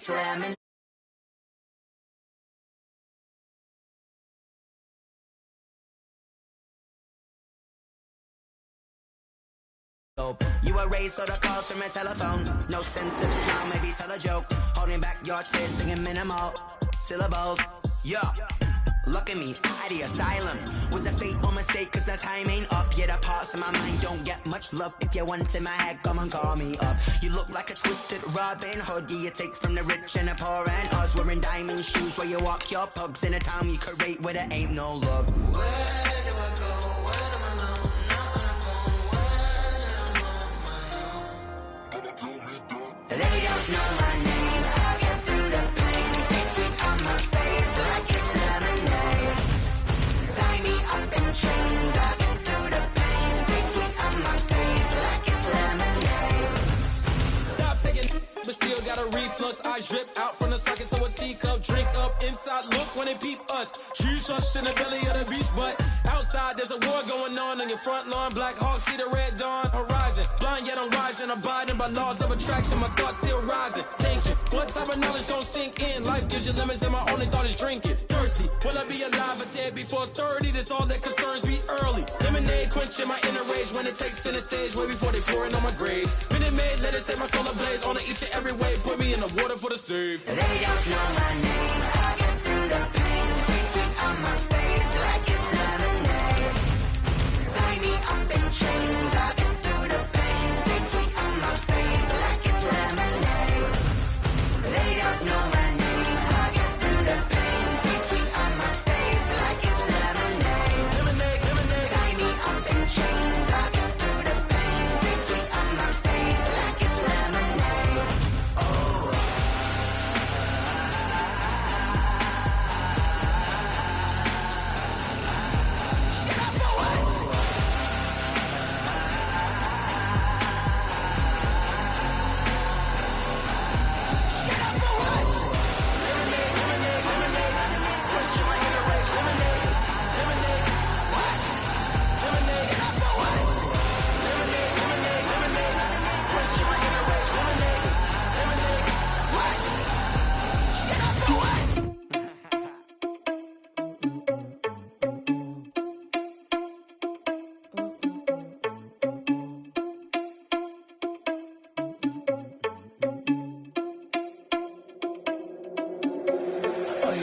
it's lemon. You were raised so the calls from a telephone. No sense of smile, maybe tell a joke. Holding back your tears, singing minimal syllables. Yeah, look at me, at the asylum. Was a fate or mistake, cause the time ain't up. Yet the parts of my mind don't get much love. If you want in my head, come and call me up. You look like a twisted Robin Hood. You take from the rich and the poor and us. Wearing diamond shoes where you walk your pugs. In a town you could rate where there ain't no love. Where do I go? They don't know my name, I get through the pain. Taste sweet on my face like it's lemonade. Tie me up in chains, I get through the pain. Taste sweet on my face like it's lemonade. Stop taking but still got a reflux. I drip out from the socket to a teacup. Drink up inside, look when they peep us. Shoes us in the belly of the beach, but outside there's a war going on your front lawn. Black Hawk see the red dawn horizon. Blind yet I'm rising, abiding by laws of attraction. My thoughts still rising, thinking what type of knowledge gon' sink in? Life gives you limits and my only thought is drinking. Thirsty, will I be alive or dead before 30? That's all that concerns me early. Lemonade quenching my inner rage when it takes center stage way before they pour it on my grave. Minute Maid, let it set my soul ablaze on each and every way. Put me in the water for the save. They don't know my name, I get through the pain. Taste sweet on my face like it's lemonade. Tie me up in chains, I get through the pain. Taste sweet on my face like it's lemonade. They don't know my name, I get through the pain. Taste sweet on my face like it's lemonade. Lemonade, lemonade. Tie me up in chains, I get through the pain. Taste sweet on my face like it's lemonade.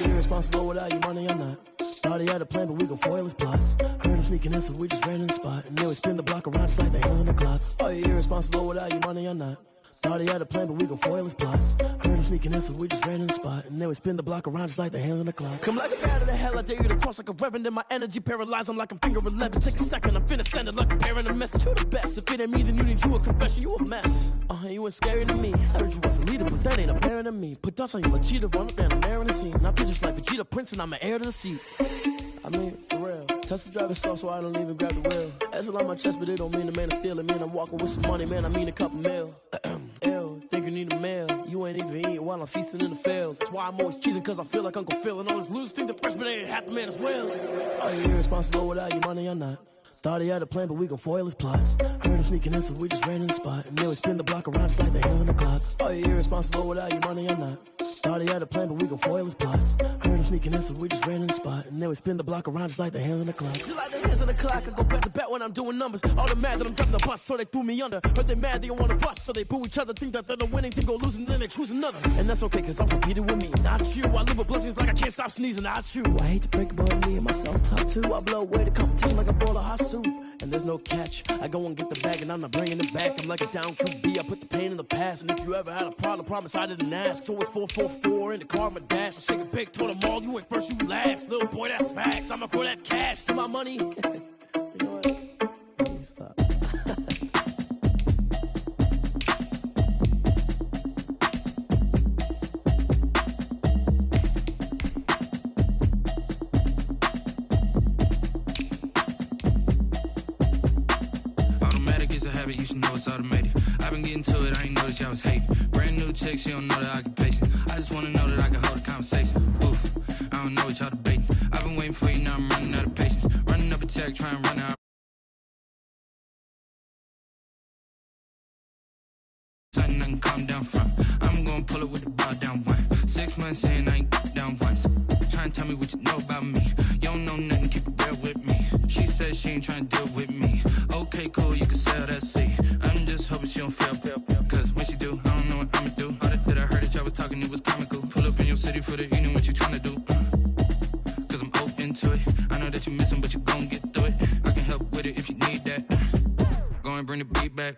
Irresponsible without your money, I'm not. Thought he had a plan, but we gon' foil his plot. Heard him sneaking in, so we just ran in the spot. And then we spin the block around just like the hands on the clock. Oh, you're irresponsible without your money, I'm not. Thought he had a plan, but we gon' foil his plot. Heard him sneaking in, so we just ran in the spot. And then we spin the block around just like the hands on the clock. Come like a bat of the hell, I dare you to cross like a reverend. In my energy paralyzed, I'm like I'm finger 11. Take a second, I'm finna send it like a parent a message. You the best, if it ain't me, then you need you a confession. You a mess, you ain't scary to me. Heard you was a leader, but that ain't apparent to me. Put dust on you like cheetah, run up down the air in the scene. I feel just like Vegeta Prince and I'm an heir to the seat. I mean, for real. Touch the driver's soft so I don't even grab the wheel. That's on my chest, but it don't mean the man is stealing. Man, I'm walking with some money, man, I mean a couple mil. Ew, think you need a meal. You ain't even eating while I'm feasting in the field. That's why I'm always cheesing, cause I feel like Uncle Phil. And all this losers think the freshman ain't half the man as well. Oh, you're irresponsible without your money, I'm not. Thought he had a plan, but we gon' foil his plot. Heard him sneaking in, so we just ran in the spot. And then we spin the block around just like the hands on the clock. Oh, you're irresponsible without your money, I'm not. Thought he had a plan, but we gon' foil his plot. Heard him sneaking in, so we just ran in the spot. And then we spin the block around just like the hands on the clock. Just like the hands on the clock, I go back to back when I'm doing numbers. All the mad that I'm driving the bus, so they threw me under. Heard they mad, they don't wanna bust, so they boo each other. Think that they're the winning team, go losing, then they choose another. And that's okay, cause I'm competing with me, not you. I live with blessings like I can't stop sneezing, not you. I hate to break it, but me and myself top two. I blow away the competition like a bowl of hot soup. And there's no catch. I go and get the bag and I'm not bringing it back. I'm like a down QB, I put the pain in the past. And if you ever had a problem, promise I didn't ask. So it's 444 in the car, my dash. I shake a big, told them all, you went first, you last. Little boy, that's facts. I'ma grow that cash to my money. You know what? Let me stop. You should know it's automated. I've been getting to it, I ain't noticed y'all was hating. Brand new chick, she don't know the occupation. I just wanna know that I can hold a conversation. Oof, I don't know what y'all debating. I've been waiting for you, now I'm running out of patience. Running up a check, trying to run out. Something I can calm down from. I'm gonna pull it with the ball down one. months in, I ain't down once. Trying to tell me what you know about me. You don't know nothing, keep it real with me. She says she ain't trying to deal with me. Okay, cool, you can sell that seat. I'm just hoping she don't fail. Cause when she do, I don't know what I'ma do. All that I heard that y'all was talking, it was comical. Pull up in your city for the evening, what you trying to do? Cause I'm open to it. I know that you missing, but you gon' get through it. I can help with it if you need that. Go and bring the beat back.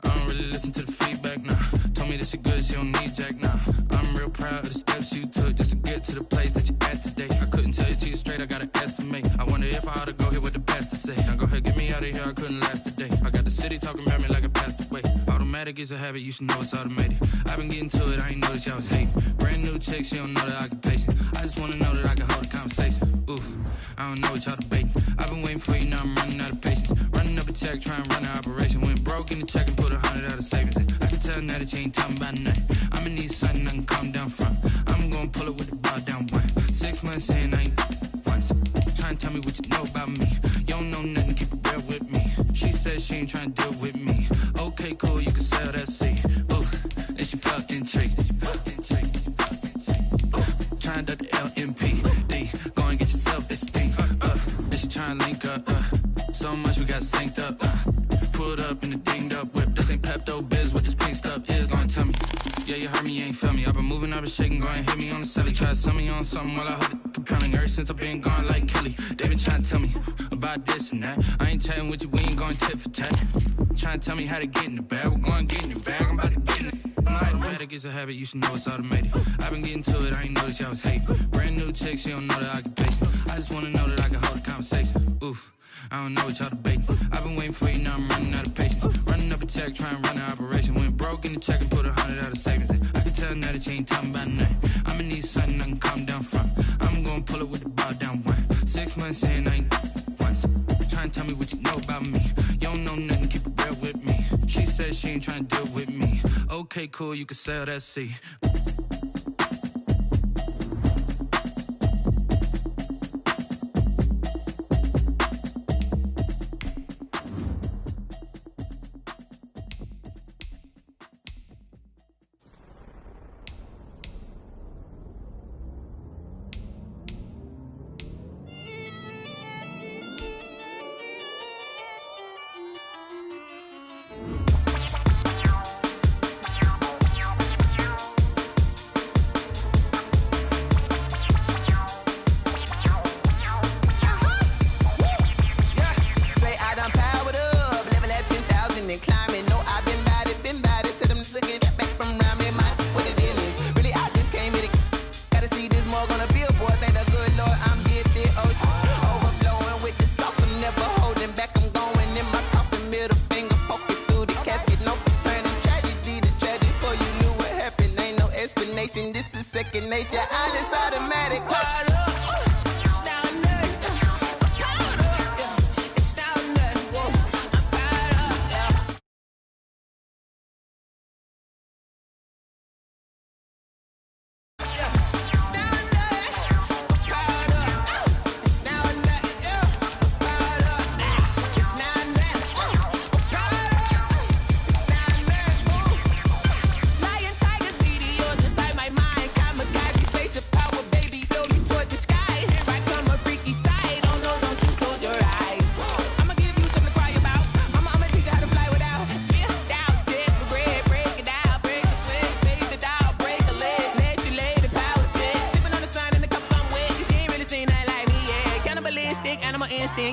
I don't really listen to the feedback, nah. Told me that she good, she don't need jack, nah. I'm real proud of the steps you took just to get to the place that you at today. I couldn't tell you to you straight, I gotta estimate. I wonder if I ought to go here with the best to say. Now go ahead, get me out of here, I couldn't last today. I got the city talking about me like I passed away. Automatic is a habit, you should know it's automated. I've been getting to it, I ain't noticed y'all was hating. Brand new chick, she don't know the occupation. I just wanna know that I can hold a conversation. Ooh, I don't know what y'all debating. I've been waiting for you, now I'm running out of patience. Running up a check, trying to run an operation. Went broke in the check and put 100 out of savings. I can tell now that you ain't talking about nothing. I'ma need something I can calm down from. I'm gonna pull it with the bar down one. 6 months in, I ain't once. Trying to tell me what you know about me. You don't know nothing, keep it real with me. She says she ain't trying to deal with me. Okay, cool, you can sell that seat. Ooh, and she felt intrigued. Trying to the LMPD. Go and get your self-esteem. And she trying to link up. So much we got synced up. Pulled up in the dinged up whip. This ain't Pepto-Biz, what this pink stuff is. Long tell me. Yeah, you heard me, you ain't feel me. I've been moving, I've been shaking, go and hit me on the celly. Try to sell me on something while I hold it compelling. Ever since I've been gone like Kelly, they been trying to tell me about this and that. I ain't chatting with you, we ain't going tit for tat. Trying to tell me how to get in the bag. We're going to get in the bag, I'm about to get in it. Automatic is a habit, you should know it's automated. I've been getting to it, I ain't noticed y'all was hating. Brand new chick, she don't know the occupation. I just wanna know that I can hold a conversation. Ooh, I don't know what y'all debating. I've been waiting for you, now I'm running out of patience. Running up a check, trying to run an operation. Went broke in the check and put 100 out of savings. I can tell now that you ain't talking about nothing. I'ma need something I can calm down from. I'm gonna pull it with the bar down one. 6 months in, I ain't once. Trying to tell me what you know about me. You don't know nothing, keep it real with me. She says she ain't trying to deal with me. Okay, cool, you can sell that seat. This is second nature, all is automatic.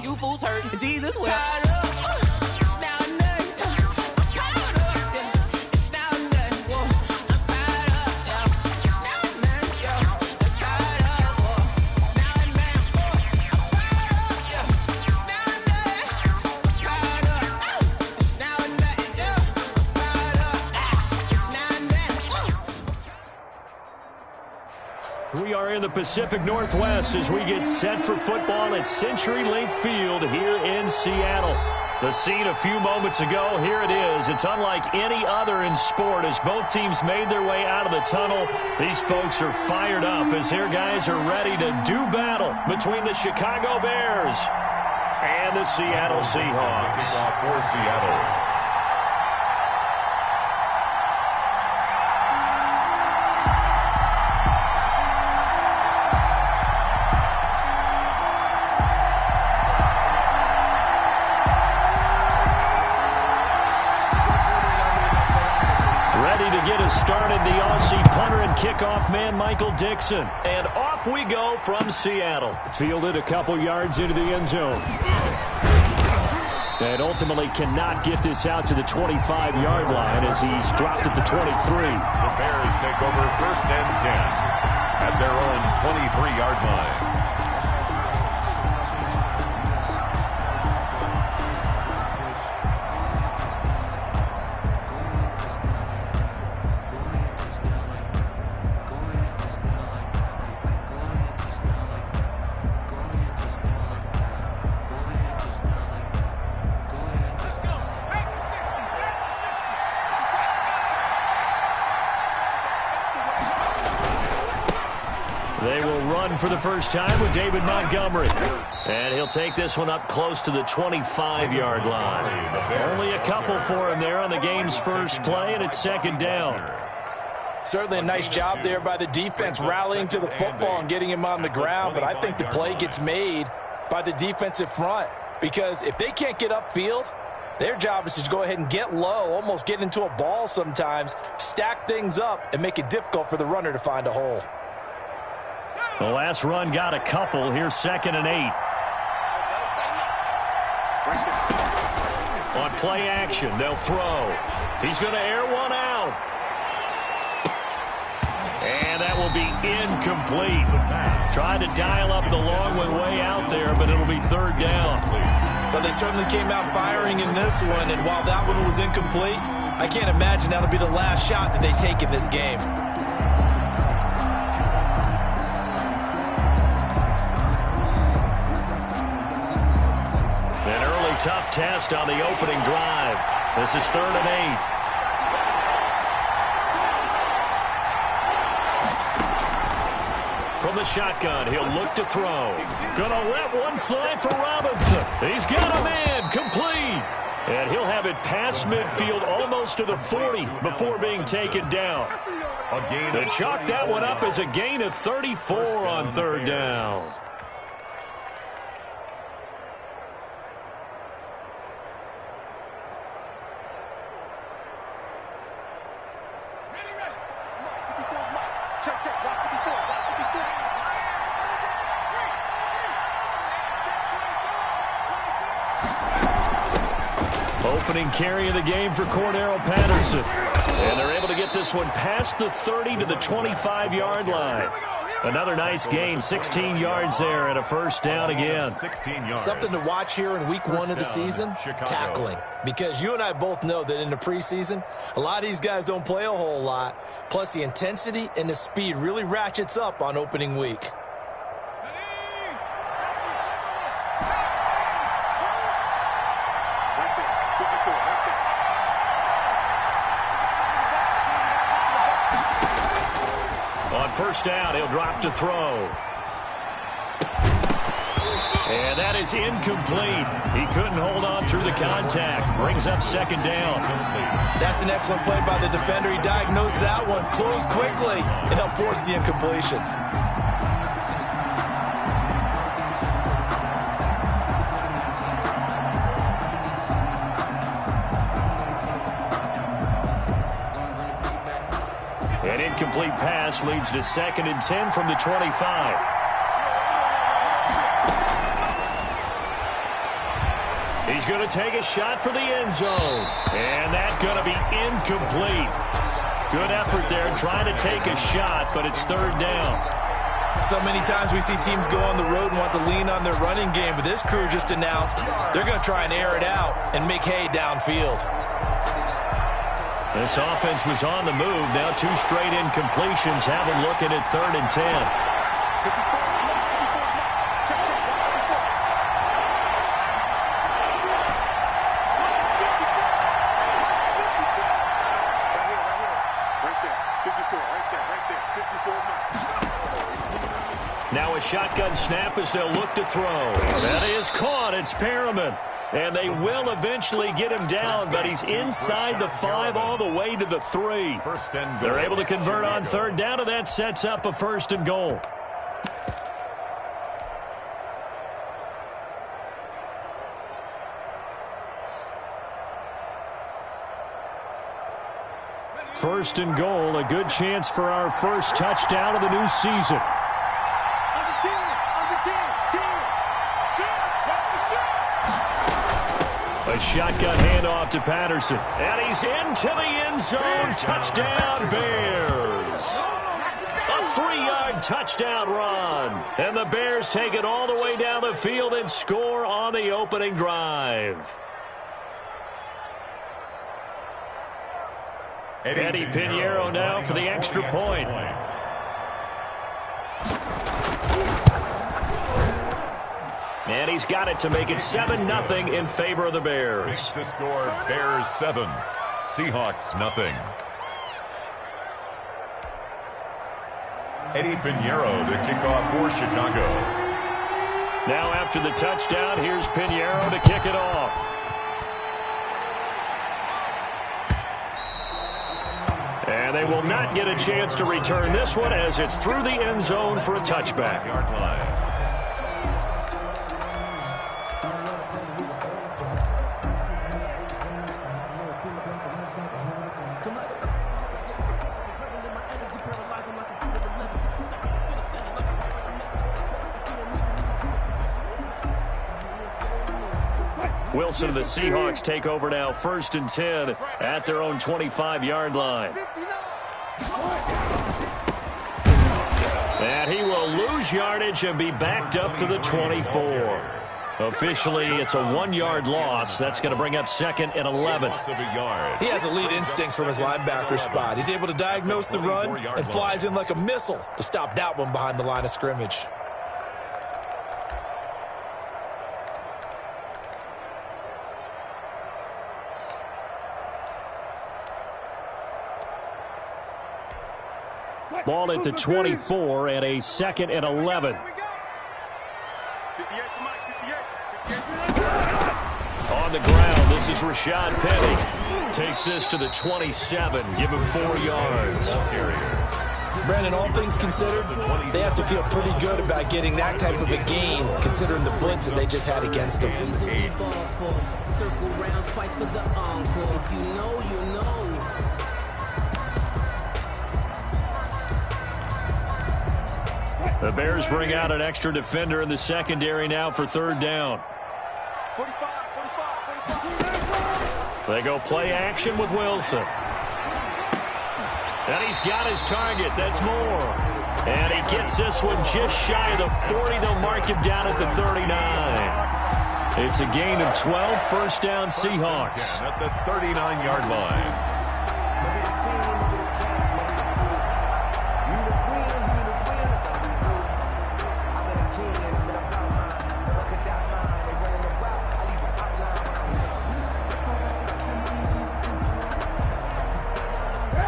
You fools hurt. Jesus will. We are in the Pacific Northwest as we get set for football at CenturyLink Field here in Seattle. The scene a few moments ago, here it is. It's unlike any other in sport as both teams made their way out of the tunnel. These folks are fired up as their guys are ready to do battle between the Chicago Bears and the Seattle Seahawks. For Seattle. to get us started, the Aussie punter and kickoff man, Michael Dixon. And off we go from Seattle. Fielded a couple yards into the end zone. And ultimately cannot get this out to the 25-yard line as he's dropped at the 23. The Bears take over 1st and 10 at their own 23-yard line. They will run for the first time with David Montgomery. And he'll take this one up close to the 25-yard line. Only a couple for him there on the game's first play, and it's 2nd down. Certainly a nice job there by the defense rallying to the football and getting him on the ground, but I think the play gets made by the defensive front because if they can't get upfield, their job is to go ahead and get low, almost get into a ball sometimes, stack things up, and make it difficult for the runner to find a hole. The last run got a couple. Here's 2nd and 8. On play action, they'll throw. He's going to air one out. And that will be incomplete. Tried to dial up the long one way out there, but it'll be 3rd down. But they certainly came out firing in this one, and while that one was incomplete, I can't imagine that'll be the last shot that they take in this game. Tough test on the opening drive. This is 3rd and 8. From the shotgun, he'll look to throw. Gonna let one fly for Robinson. He's got a man, complete. And he'll have it past midfield almost to the 40 before being taken down. They chalk that one up as a gain of 34 on 3rd down. Opening carry of the game for Cordero Patterson. And they're able to get this one past the 30 to the 25-yard line. Another nice gain, 16 yards there and a 1st down again. 16 yards. Something to watch here in week 1 of the season, tackling. Because you and I both know that in the preseason, a lot of these guys don't play a whole lot. Plus the intensity and the speed really ratchets up on opening week. First down, he'll drop to throw. And that is incomplete. He couldn't hold on through the contact. Brings up 2nd down. That's an excellent play by the defender. He diagnosed that one, closed quickly, and helped force the incompletion. An incomplete pass leads to 2nd and 10 from the 25. He's going to take a shot for the end zone. And that's going to be incomplete. Good effort there trying to take a shot, but it's 3rd down. So many times we see teams go on the road and want to lean on their running game, but this crew just announced they're going to try and air it out and make hay downfield. This offense was on the move. Now 2 straight incompletions have them looking at 3rd and 10. Now a shotgun snap as they'll look to throw. That is caught. It's Perriman. And they will eventually get him down, but he's inside the 5 all the way to the 3. They're able to convert on 3rd down, and that sets up a 1st and goal. First and goal, a good chance for our first touchdown of the new season. A shotgun handoff to Patterson. And he's into the end zone. Touchdown, Bears. A 3-yard touchdown run. And the Bears take it all the way down the field and score on the opening drive. Eddie Pinheiro now for the extra point. And he's got it to make it 7-0 in favor of the Bears. The score, Bears 7, Seahawks 0. Eddie Pinheiro to kick off for Chicago. Now after the touchdown, here's Pinheiro to kick it off. And they will not get a chance to return this one as it's through the end zone for a touchback. Wilson and the Seahawks take over now, 1st and 10 at their own 25-yard line. And he will lose yardage and be backed up to the 24. Officially, it's a 1-yard loss. That's going to bring up 2nd and 11. He has elite instincts from his linebacker spot. He's able to diagnose the run and flies in like a missile to stop that one behind the line of scrimmage. Ball at the 24 and a 2nd and 11. On the ground, this is Rashad Penny. Takes this to the 27. Give him 4 yards. Brandon, all things considered, they have to feel pretty good about getting that type of a gain, considering the blitz that they just had against them. Circle round twice for the encore. If you know, you know. The Bears bring out an extra defender in the secondary now for 3rd down. They go play action with Wilson. And he's got his target. That's Moore. And he gets this one just shy of the 40. They'll mark him down at the 39. It's a gain of 12, 1st down Seahawks. At the 39-yard line.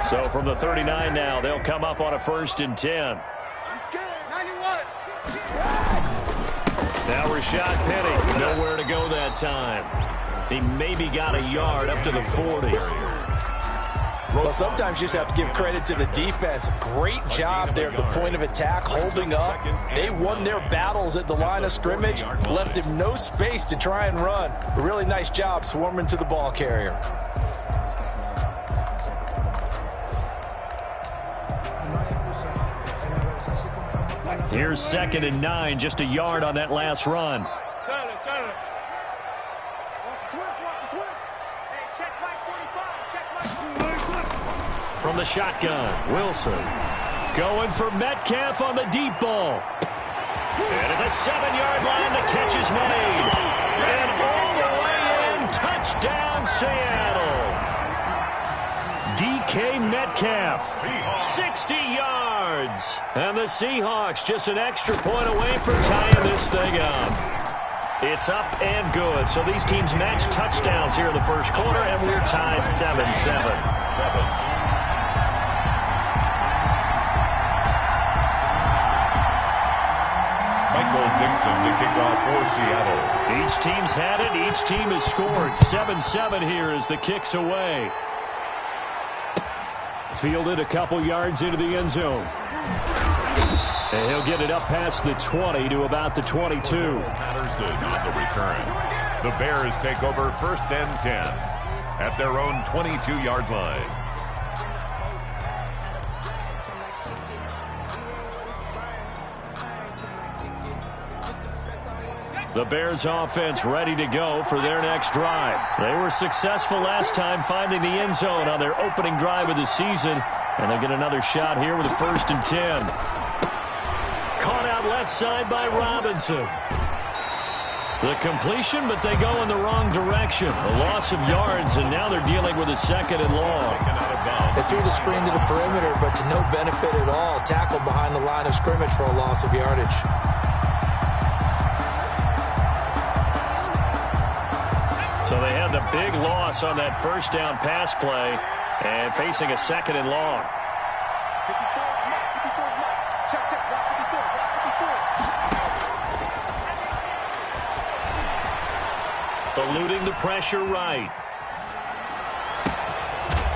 So from the 39 now, they'll come up on a 1st and 10. Now Rashad Penny, nowhere to go that time. He maybe got a yard up to the 40. Well, sometimes you just have to give credit to the defense. Great job there at the point of attack, holding up. They won their battles at the line of scrimmage, left him no space to try and run. A really nice job swarming to the ball carrier. Here's 2nd and 9, just a yard on that last run. From the shotgun, Wilson going for Metcalf on the deep ball. And at the 7-yard line, the catch is made. And all the way in, touchdown Seattle. DK Metcalf, 60 yards. And the Seahawks just an extra point away from tying this thing up. It's up and good. So these teams match touchdowns here in the first quarter, and we're tied 7-7. Dixon to kick off for Seattle. Each team's had it. Each team has scored. 7-7 here as the kick's away. Fielded a couple yards into the end zone. And he'll get it up past the 20 to about the 22. Patterson on the return. The Bears take over 1st and 10 at their own 22-yard line. The Bears offense ready to go for their next drive. They were successful last time finding the end zone on their opening drive of the season, and they'll get another shot here with a 1st and 10. Caught out left side by Robinson. The completion, but they go in the wrong direction. A loss of yards, and now they're dealing with a 2nd and long. They threw the screen to the perimeter, but to no benefit at all. Tackled behind the line of scrimmage for a loss of yardage. So they had the big loss on that 1st down pass play and facing a 2nd and long. Eluding the pressure right.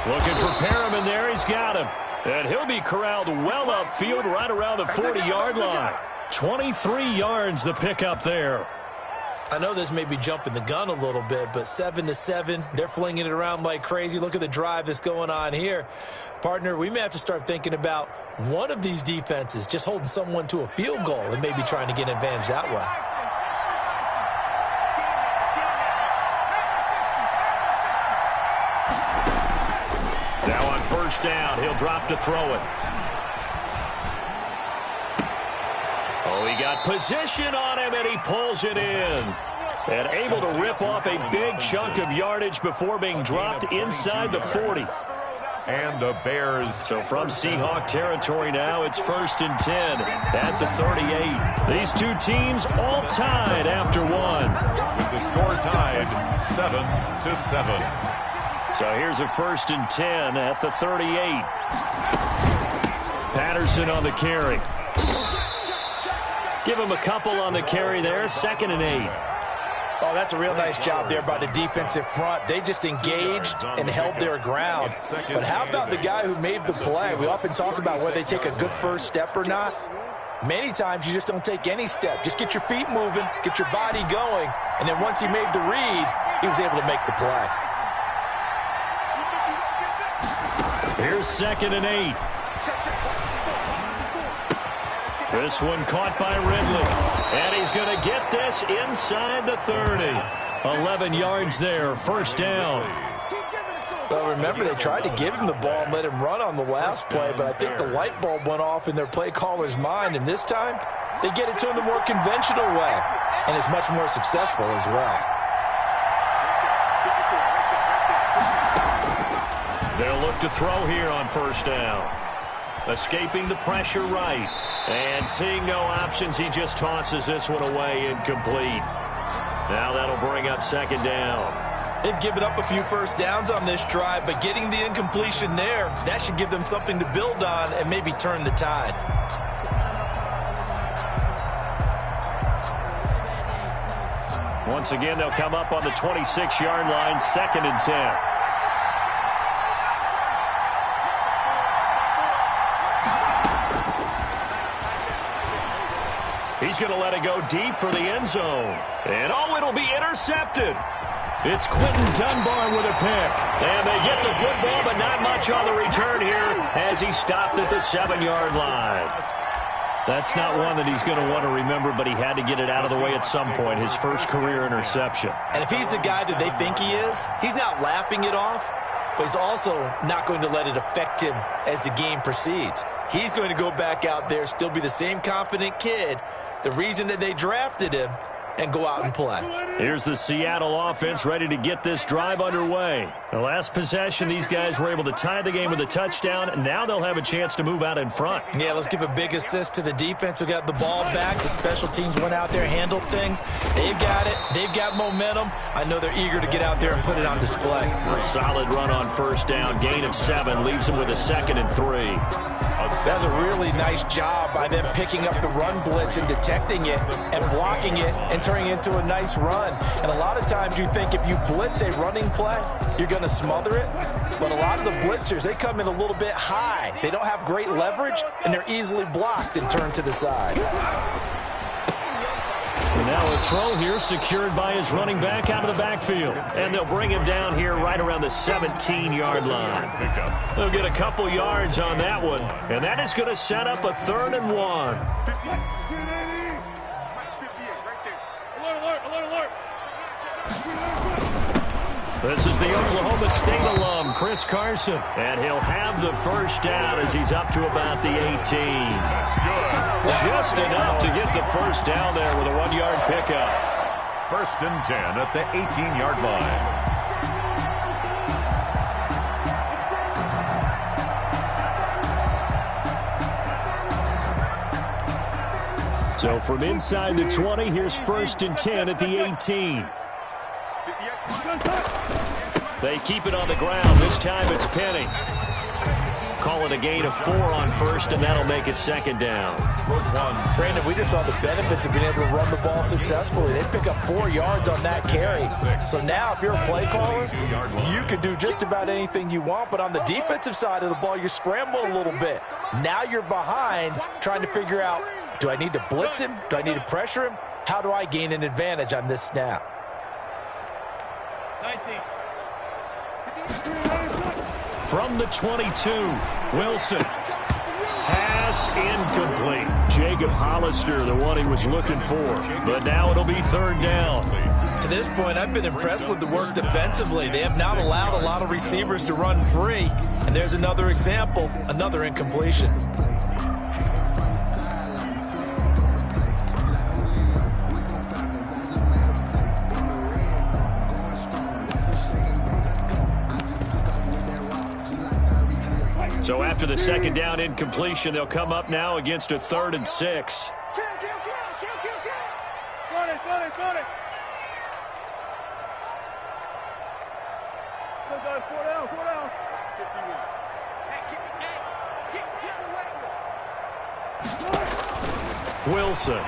Looking for Perriman there. He's got him. And he'll be corralled well upfield right around the 40-yard line. 23 yards the pickup there. I know this may be jumping the gun a little bit, but 7-7, they're flinging it around like crazy. Look at the drive that's going on here. Partner, we may have to start thinking about one of these defenses just holding someone to a field goal and maybe trying to get an advantage that way. Now on 1st down, he'll drop to throw it. Oh, he got position on him, and he pulls it in. And able to rip off a big chunk of yardage before being dropped inside the 40. And the Bears. So from Seahawk territory now, it's 1st and 10 at the 38. These two teams all tied after one. With the score tied 7-7. So here's a 1st and 10 at the 38. Patterson on the carry. Give him a couple on the carry there. 2nd and 8. Oh, that's a real nice job there by the defensive front. They just engaged and held their ground. But how about the guy who made the play? We often talk about whether they take a good first step or not. Many times you just don't take any step. Just get your feet moving, get your body going, and then once he made the read, he was able to make the play. Here's 2nd and 8. This one caught by Ridley. And he's going to get this inside the 30. 11 yards there, 1st down. Well, remember, they tried to give him the ball and let him run on the last play, but I think the light bulb went off in their play caller's mind, and this time they get it to him the more conventional way, and it's much more successful as well. They'll look to throw here on 1st down. Escaping the pressure right. And seeing no options, he just tosses this one away incomplete. Now that'll bring up 2nd down. They've given up a few 1st downs on this drive, but getting the incompletion there, that should give them something to build on and maybe turn the tide. Once again, they'll come up on the 26-yard line, 2nd and 10. He's going to let it go deep for the end zone. And it'll be intercepted. It's Quentin Dunbar with a pick. And they get the football, but not much on the return here as he stopped at the 7-yard line. That's not one that he's going to want to remember, but he had to get it out of the way at some point, his first career interception. And if he's the guy that they think he is, he's not laughing it off, but he's also not going to let it affect him as the game proceeds. He's going to go back out there, still be the same confident kid, the reason that they drafted him, and go out and play. Here's the Seattle offense ready to get this drive underway. The last possession, these guys were able to tie the game with a touchdown, and now they'll have a chance to move out in front. Yeah, let's give a big assist to the defense who got the ball back. The special teams went out there, handled things. They've got it. They've got momentum. I know they're eager to get out there and put it on display. A solid run on 1st down. Gain of 7 leaves them with a 2nd and 3. That was a really nice job by them picking up the run blitz and detecting it and blocking it and turning it into a nice run. And a lot of times you think if you blitz a running play, you're going to smother it. But a lot of the blitzers, they come in a little bit high. They don't have great leverage, and they're easily blocked and turned to the side. And now a throw here secured by his running back out of the backfield. And they'll bring him down here right around the 17-yard line. They'll get a couple yards on that one. And that is going to set up a 3rd and 1. This is the Oklahoma State alum, Chris Carson. And he'll have the first down as he's up to about the 18. Just enough to get the first down there with a 1-yard pickup. 1st and 10 at the 18-yard line. So from inside the 20, here's 1st and 10 at the 18. They keep it on the ground. This time it's Penny. Call it a gain of 4 on 1st, and that'll make it 2nd down. Brandon, we just saw the benefits of being able to run the ball successfully. They pick up 4 yards on that carry. So now if you're a play caller, you can do just about anything you want. But on the defensive side of the ball, you scramble a little bit. Now you're behind trying to figure out, do I need to blitz him? Do I need to pressure him? How do I gain an advantage on this snap? 19. From the 22, Wilson. Pass incomplete. Jacob Hollister, the one he was looking for. But now it'll be 3rd down. To this point, I've been impressed with the work defensively. They have not allowed a lot of receivers to run free. And there's another example, another incompletion. So after the 2nd down incompletion, they'll come up now against a 3rd and 6. Wilson.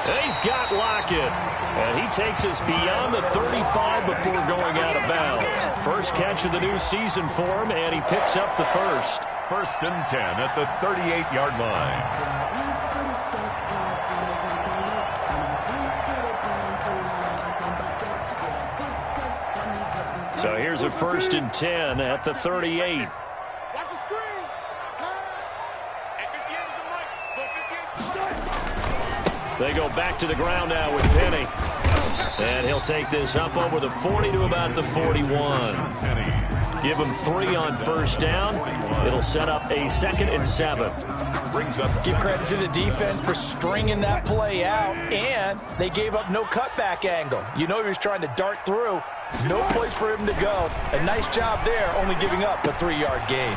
And he's got Lockett. And he takes us beyond the 35 before going out of bounds. First catch of the new season for him, and he picks up the first. 1st and 10 at the 38-yard line. So here's a 1st and 10 at the 38. They go back to the ground now with Penny. And he'll take this up over the 40 to about the 41. Give him 3 on 1st down. It'll set up a 2nd and 7. Give credit to the defense for stringing that play out, and they gave up no cutback angle. You know he was trying to dart through. No place for him to go. A nice job there, only giving up a 3-yard gain.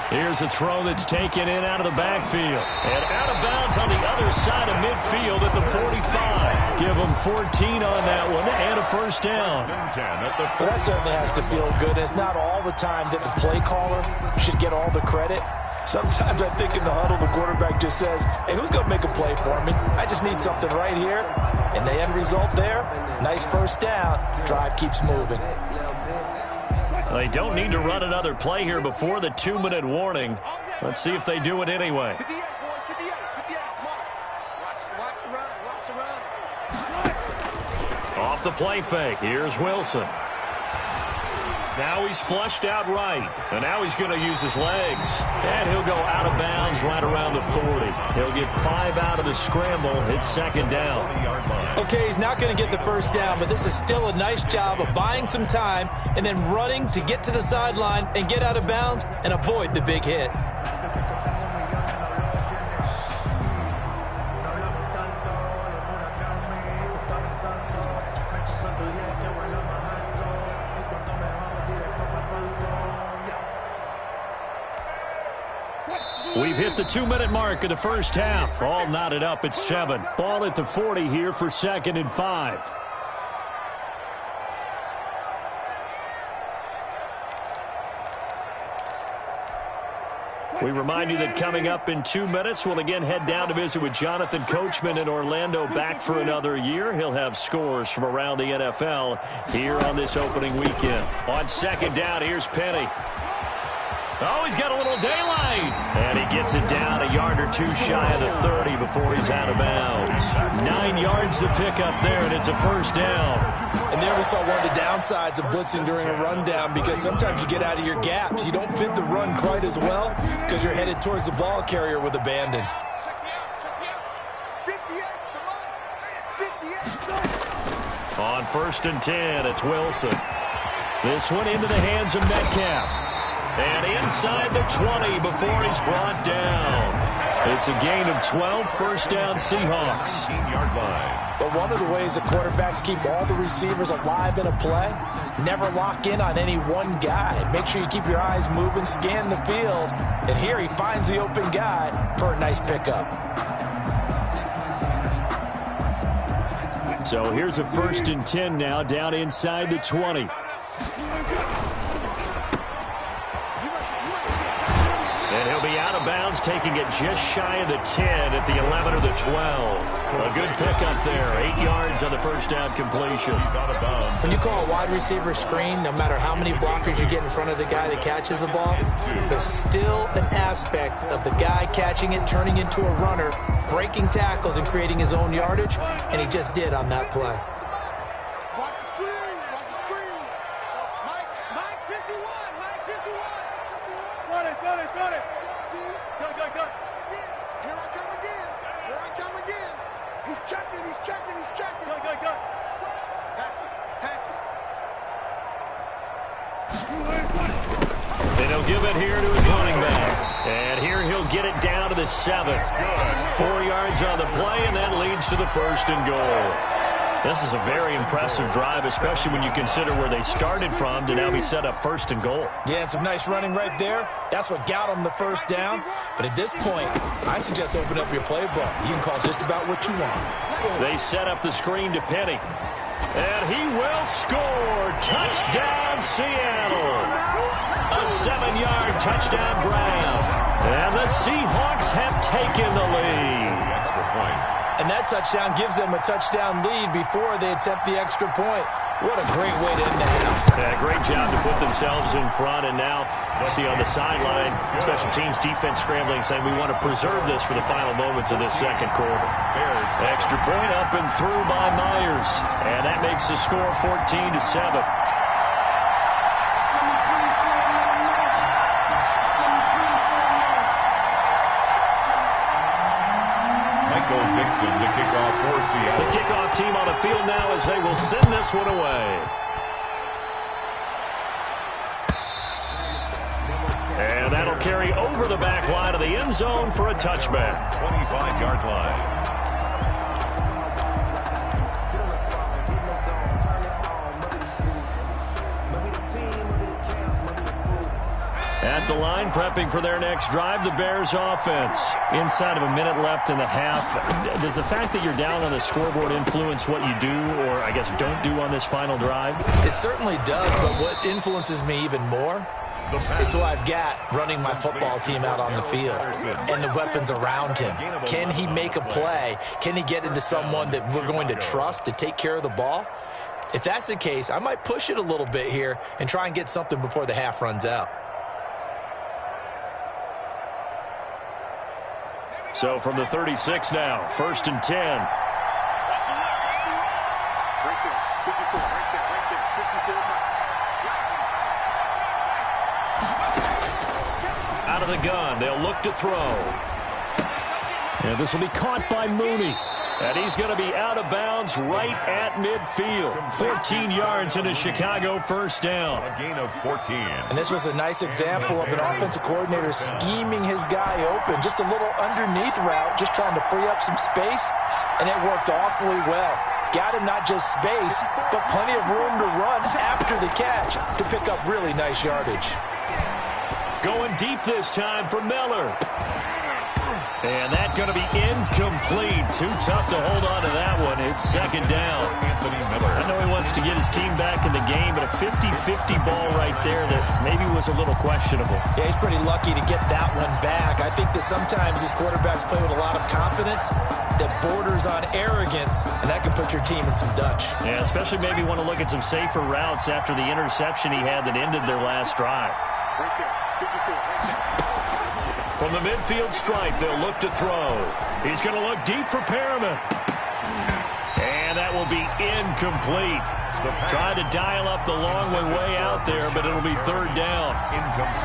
Here's a throw that's taken in out of the backfield. And out of bounds on the other side of midfield at the 45. Give them 14 on that one and a 1st down. Well, that certainly has to feel good. It's not all the time that the play caller should get all the credit. Sometimes I think in the huddle, the quarterback just says, hey, who's going to make a play for me? I just need something right here. And the end result there, nice 1st down. Drive keeps moving. They don't need to run another play here before the 2-minute warning. Let's see if they do it anyway. Off the play fake. Here's Wilson. Now he's flushed out right. And now he's going to use his legs. And he'll go out of bounds right around the 40. He'll get 5 out of the scramble. It's 2nd down. Okay, he's not going to get the 1st down, but this is still a nice job of buying some time and then running to get to the sideline and get out of bounds and avoid the big hit. We've hit the 2-minute mark of the 1st half. All knotted up at 7. Ball at the 40 here for 2nd and 5. We remind you that coming up in 2 minutes, we'll again head down to visit with Jonathan Coachman in Orlando, back for another year. He'll have scores from around the NFL here on this opening weekend. On 2nd down, here's Penny. Oh, he's got a little daylight. And he gets it down a yard or 2 shy of the 30 before he's out of bounds. 9 yards to pick up there, and it's a 1st down. And there we saw one of the downsides of blitzing during a rundown, because sometimes you get out of your gaps. You don't fit the run quite as well because you're headed towards the ball carrier with abandon. On 1st and 10, it's Wilson. This one into the hands of Metcalf. And inside the 20 before he's brought down. It's a gain of 12, first down Seahawks. 15-yard line. But one of the ways that quarterbacks keep all the receivers alive in a play, never lock in on any one guy. Make sure you keep your eyes moving, scan the field. And here he finds the open guy for a nice pickup. So here's a 1st and 10 now, down inside the 20. And he'll be out of bounds, taking it just shy of the 10 at the 11 or the 12. A good pickup there. 8 yards on the first down completion. He's out of bounds. When you call a wide receiver screen, no matter how many blockers you get in front of the guy that catches the ball, there's still an aspect of the guy catching it, turning into a runner, breaking tackles and creating his own yardage, and he just did on that play. Watch the screen. Watch the screen. Mike 51. Mike 51. Got it. Good. Here I come again. He's checking. Good. Patch it. And he'll give it here to his running back. And here he'll get it down to the 7. 4 yards on the play, and that leads to the 1st and goal. This is a very impressive drive, especially when you consider where they started from to now be set up 1st and goal. Yeah, and some nice running right there. That's what got them the first down. But at this point, I suggest open up your playbook. You can call just about what you want. They set up the screen to Penny. And he will score. Touchdown, Seattle. A 7-yard touchdown Brown. And the Seahawks have taken the lead. Extra point. And that touchdown gives them a touchdown lead before they attempt the extra point. What a great way to end the half. Yeah, great job to put themselves in front. And now, see on the sideline, special teams defense scrambling, saying we want to preserve this for the final moments of this second quarter. Extra point up and through by Myers. And that makes the score 14-7. Dixon to kick off for Seattle. The kickoff team on the field now as they will send this one away. And that'll carry over the back line of the end zone for a touchback. 25-yard line. At the line, prepping for their next drive, the Bears offense. Inside of a minute left in the half, does the fact that you're down on the scoreboard influence what you do or, I guess, don't do on this final drive? It certainly does, but what influences me even more is who I've got running my football team out on the field and the weapons around him. Can he make a play? Can he get into someone that we're going to trust to take care of the ball? If that's the case, I might push it a little bit here and try and get something before the half runs out. So from the 36 now, 1st and 10. Out of the gun, they'll look to throw. And this will be caught by Mooney. And he's going to be out of bounds right at midfield. 14 yards and a Chicago first down. A gain of 14. And this was a nice example of an offensive coordinator scheming his guy open. Just a little underneath route, just trying to free up some space. And it worked awfully well. Got him not just space, but plenty of room to run after the catch to pick up really nice yardage. Going deep this time for Miller. And that's going to be incomplete. Too tough to hold on to that one. It's second down. Anthony Miller. I know he wants to get his team back in the game, but a 50-50 ball right there that maybe was a little questionable. Yeah, he's pretty lucky to get that one back. I think that sometimes these quarterbacks play with a lot of confidence that borders on arrogance, and that can put your team in some Dutch. Yeah, especially maybe want to look at some safer routes after the interception he had that ended their last drive. Right there. 54. Right there. From the midfield stripe, they'll look to throw. He's going to look deep for Perriman. And that will be incomplete. Trying to dial up the long way out there, but it'll be third down.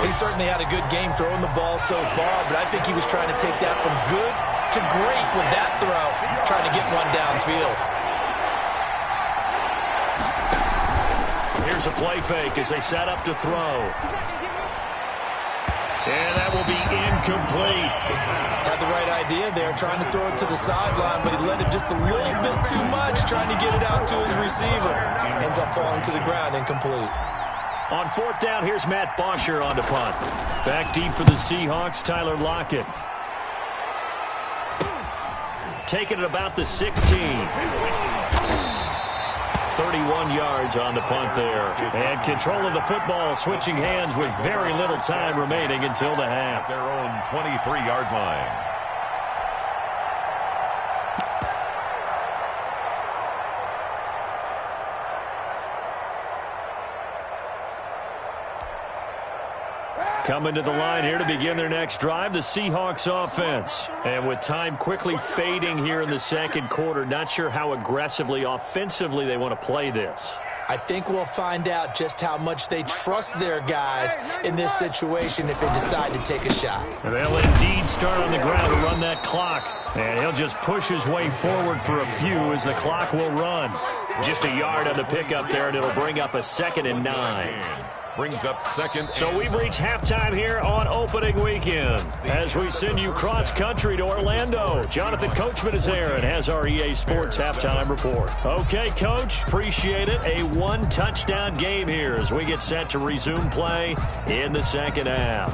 He certainly had a good game throwing the ball so far, but I think he was trying to take that from good to great with that throw, trying to get one downfield. Here's a play fake as they set up to throw. And that will be incomplete. Had the right idea there, trying to throw it to the sideline, but he let it just a little bit too much, trying to get it out to his receiver. Ends up falling to the ground, incomplete. On fourth down, here's Matt Bosher on the punt. Back deep for the Seahawks, Tyler Lockett. Taking it about the 16. 31 yards on the punt there. And control of the football, switching hands with very little time remaining until the half. Their own 23-yard line. Coming to the line here to begin their next drive, the Seahawks offense. And with time quickly fading here in the second quarter, not sure how aggressively, offensively they want to play this. I think we'll find out just how much they trust their guys in this situation if they decide to take a shot. And they'll indeed start on the ground to run that clock. And he'll just push his way forward for a few as the clock will run. Just a yard on the pickup there, and it'll bring up a 2nd and 9. Brings up 2nd. So we've reached halftime here on opening weekend as we send you cross-country to Orlando. Jonathan Coachman is there and has our EA Sports halftime report. Okay, Coach, appreciate it. A one-touchdown game here as we get set to resume play in the second half.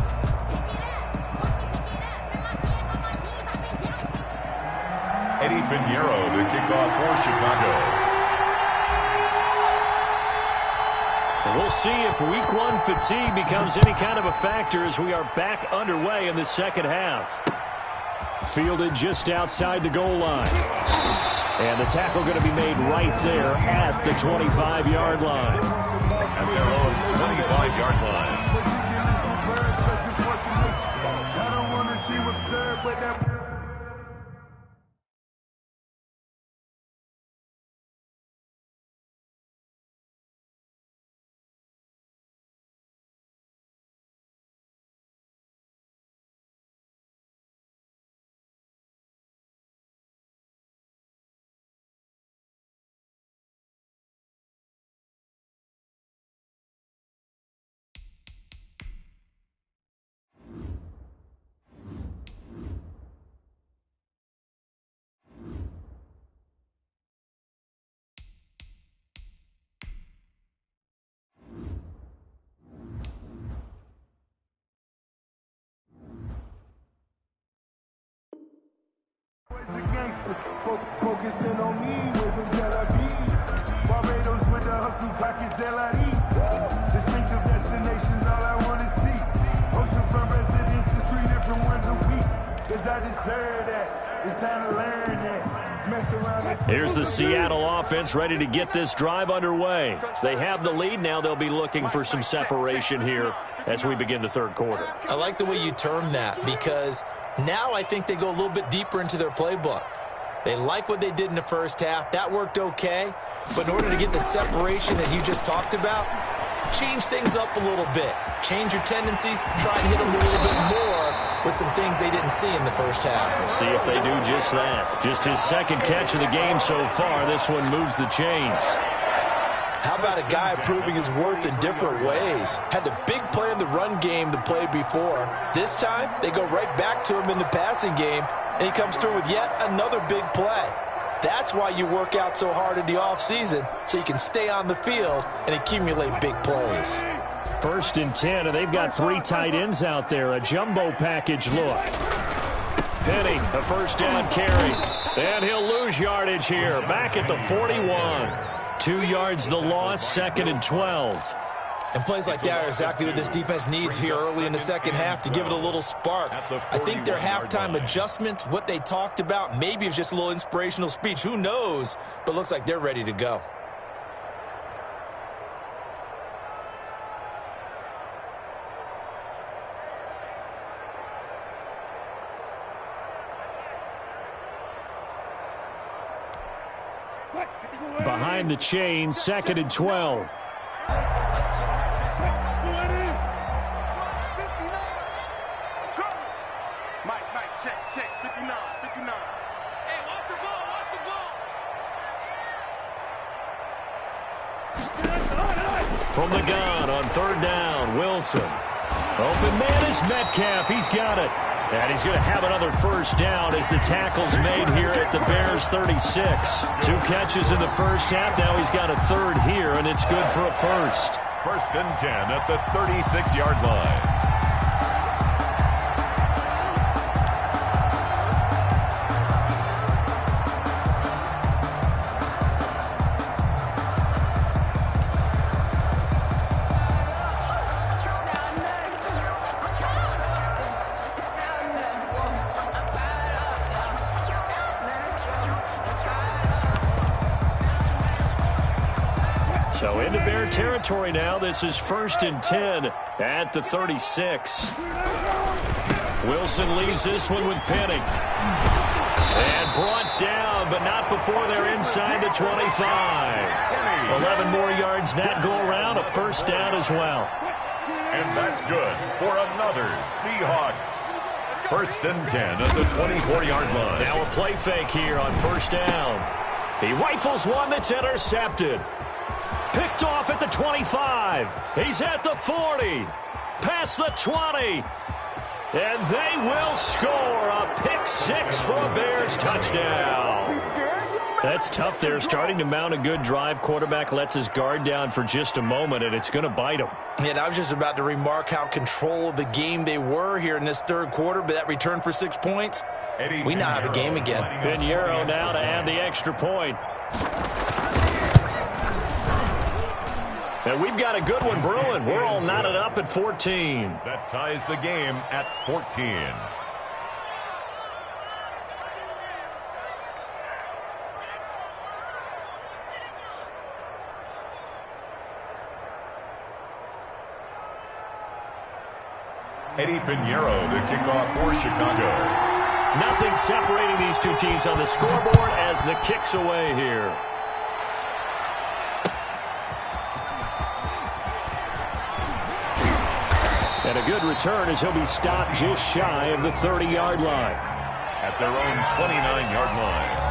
Eddie Pinheiro to kick off for Chicago. We'll see if week one fatigue becomes any kind of a factor as we are back underway in the second half. Fielded just outside the goal line. And the tackle going to be made right there at the 25-yard line. At their own 25-yard line. I don't want to see what's served with that. Focusing on me, we're from Tel Aviv. Barbados with the hustle pockets, LIDs. Distinctive destinations, all I want to see. Oceanfront residences, 3 different ones a week. Cause I deserve that. It's time to learn that. Mess around. Here's the Seattle offense ready to get this drive underway. They have the lead. Now they'll be looking for some separation here as we begin the third quarter. I like the way you term that because now I think they go a little bit deeper into their playbook. They like what they did in the first half. That worked okay. But in order to get the separation that you just talked about, change things up a little bit. Change your tendencies. Try and hit them a little bit more with some things they didn't see in the first half. See if they do just that. Just his second catch of the game so far. This one moves the chains. How about a guy proving his worth in different ways? Had a big play in the run game the play before. This time, they go right back to him in the passing game, and he comes through with yet another big play. That's why you work out so hard in the offseason, so you can stay on the field and accumulate big plays. 1st and 10, and they've got 3 tight ends out there. A jumbo package look. Penny, a first down carry. And he'll lose yardage here. Back at the 41. 2 yards the loss, 2nd and 12. And plays like that are exactly what this defense needs here early in the second half to give it a little spark. I think their halftime adjustments, what they talked about, maybe it's just a little inspirational speech. Who knows? But looks like they're ready to go. Behind the chain, 2nd and 12. Check, 59. Hey, watch the ball, watch the ball. From the gun on third down, Wilson. Open man is Metcalf. He's got it. And he's going to have another first down as the tackle's made here at the Bears 36. 2 catches in the first half. Now he's got a third here, and it's good for a first. First and 10 at the 36-yard line. So into Bear territory now. This is first and 10 at the 36. Wilson leaves this one with Penning. And brought down, but not before they're inside the 25. 11 more yards that go around. A first down as well. And that's good for another Seahawks. First and 10 at the 24-yard line. Now a play fake here on first down. He rifles one that's intercepted. Picked off at the 25. He's at the 40. Past the 20. And they will score a pick six for a Bears touchdown. That's tough there. Starting to mount a good drive. Quarterback lets his guard down for just a moment, and it's going to bite him. And I was just about to remark how control of the game they were here in this third quarter, but that return for 6 points, we now have a game again. Pinheiro now to add the extra point. And we've got a good one brewing. We're all knotted up at 14. That ties the game at 14. Eddie Pinheiro, the kickoff for Chicago. Nothing separating these two teams on the scoreboard as the kick's away here. And a good return as he'll be stopped just shy of the 30-yard line. At their own 29-yard line.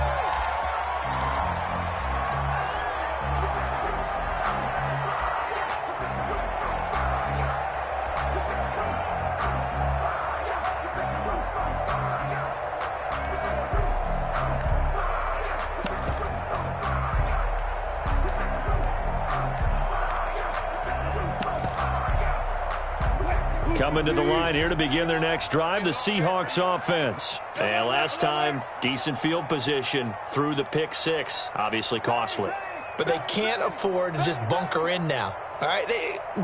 Coming to the line here to begin their next drive, the Seahawks offense. And last time, decent field position through the pick six. Obviously costly. But they can't afford to just bunker in now. All right,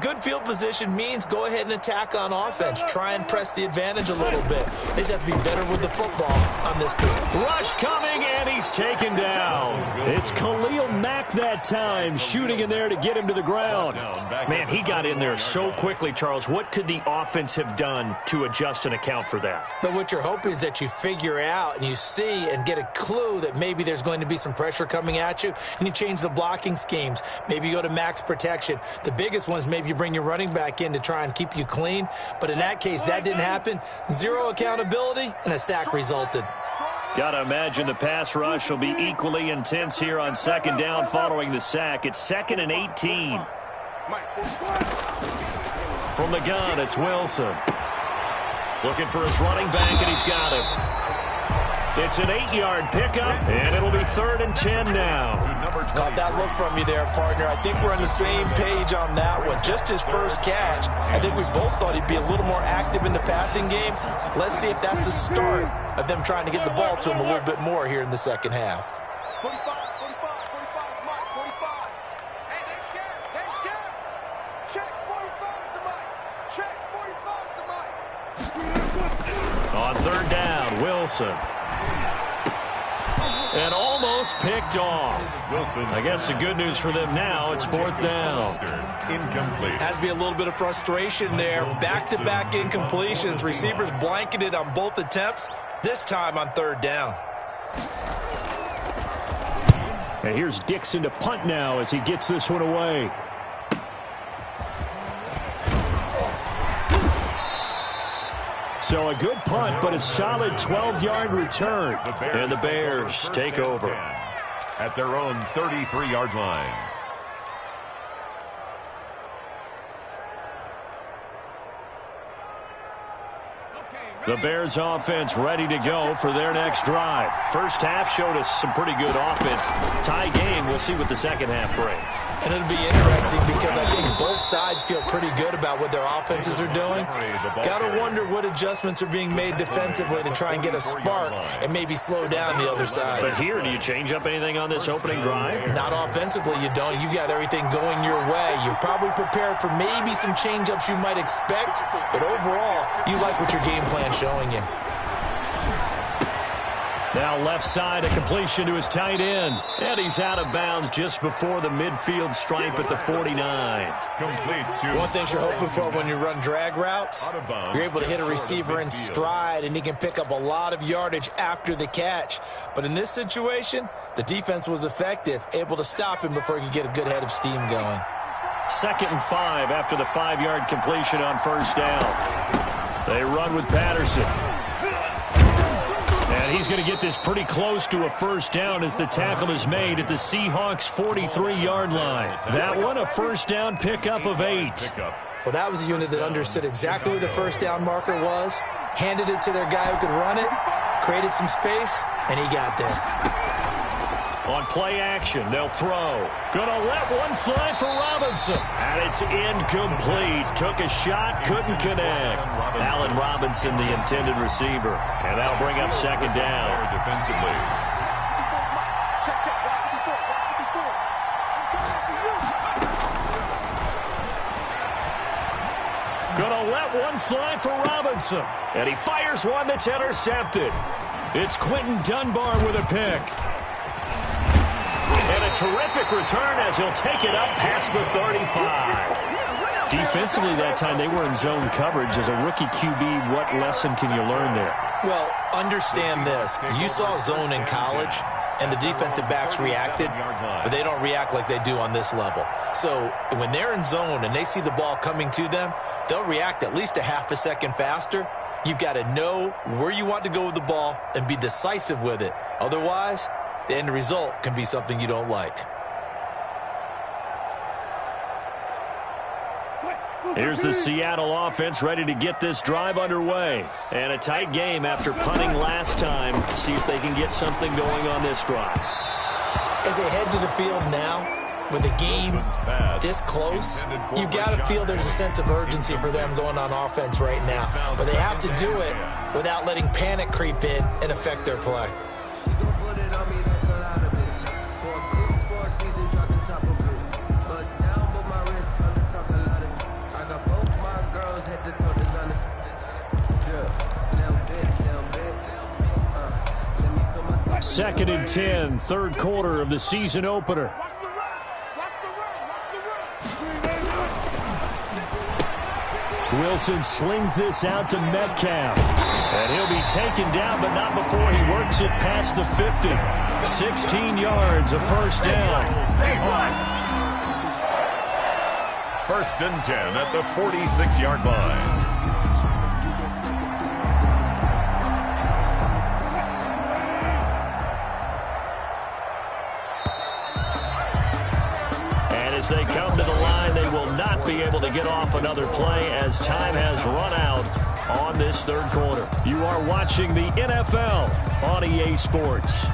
good field position means go ahead and attack on offense. Try and press the advantage a little bit. They just have to be better with the football on this position. Rush coming, and he's taken down. It's Khalil Mack that time, shooting in there to get him to the ground. Man, he got in there so quickly, Charles. What could the offense have done to adjust and account for that? But what you're hoping is that you figure out and you see and get a clue that maybe there's going to be some pressure coming at you, and you change the blocking schemes. Maybe you go to max protection. The biggest one is maybe you bring your running back in to try and keep you clean. But in that case, that didn't happen. Zero accountability, and a sack resulted. Got to imagine the pass rush will be equally intense here on second down following the sack. It's 2nd and 18. From the gun, it's Wilson. Looking for his running back, and he's got him. It's an 8-yard pickup, and it'll be 3rd and 10 now. Caught that look from you there, partner. I think we're on the same page on that one. Just his first catch. I think we both thought he'd be a little more active in the passing game. Let's see if that's the start of them trying to get the ball to him a little bit more here in the second half. 45, 45, 45, Mike, 45. Hey, they scared. They scared. Check 45 to Mike. Check 45 to Mike. On 3rd down, Wilson. And almost picked off. Wilson. I guess the good news for them now, it's 4th down. Incomplete. Has to be a little bit of frustration there. Back-to-back incompletions. Receivers blanketed on both attempts, this time on 3rd down. And here's Dixon to punt now as he gets this one away. So a good punt, but a solid 12-yard return. And the Bears take over. At their own 33-yard line. The Bears offense ready to go for their next drive. First half showed us some pretty good offense. Tie game, we'll see what the second half brings. And it'll be interesting because I think both sides feel pretty good about what their offenses are doing. Got to wonder what adjustments are being made defensively to try and get a spark and maybe slow down the other side. But here, do you change up anything on this opening drive? Not offensively, you don't. You've got everything going your way. You've probably prepared for maybe some change-ups you might expect, but overall, you like what your game plan showing you. Now left side, a completion to his tight end. And he's out of bounds just before the midfield stripe at the 49. One thing you're hoping for when you run drag routes, you're able to hit a receiver in stride, and he can pick up a lot of yardage after the catch. But in this situation, the defense was effective, able to stop him before he could get a good head of steam going. 2nd and 5 after the 5-yard completion on first down. They run with Patterson. And he's going to get this pretty close to a first down as the tackle is made at the Seahawks' 43-yard line. That one, a first down pickup of 8. Well, that was a unit that understood exactly where the first down marker was, handed it to their guy who could run it, created some space, and he got there. On play action, they'll throw. Gonna let one fly for Robinson. And it's incomplete. Took a shot, couldn't connect. Allen Robinson, the intended receiver. And that'll bring up second down. Defensively. Gonna let one fly for Robinson. And he fires one that's intercepted. It's Quentin Dunbar with a pick. And a terrific return as he'll take it up past the 35. Defensively that time, they were in zone coverage. As a rookie QB, what lesson can you learn there? Well, understand this. You saw zone in college, and the defensive backs reacted, but they don't react like they do on this level. So when they're in zone and they see the ball coming to them, they'll react at least a half a second faster. You've got to know where you want to go with the ball and be decisive with it. Otherwise, the end result can be something you don't like. Here's the Seattle offense ready to get this drive underway. And a tight game after punting last time. See if they can get something going on this drive. As they head to the field now, with the game this close, you've got to feel there's a sense of urgency for them going on offense right now. But they have to do it without letting panic creep in and affect their play. Second and 10, third quarter of the season opener. Wilson slings this out to Metcalf. And he'll be taken down, but not before he works it past the 50. 16 yards, a first down. 1st and 10 at the 46-yard line. As they come to the line, they will not be able to get off another play as time has run out on this third quarter. You are watching the NFL on EA Sports.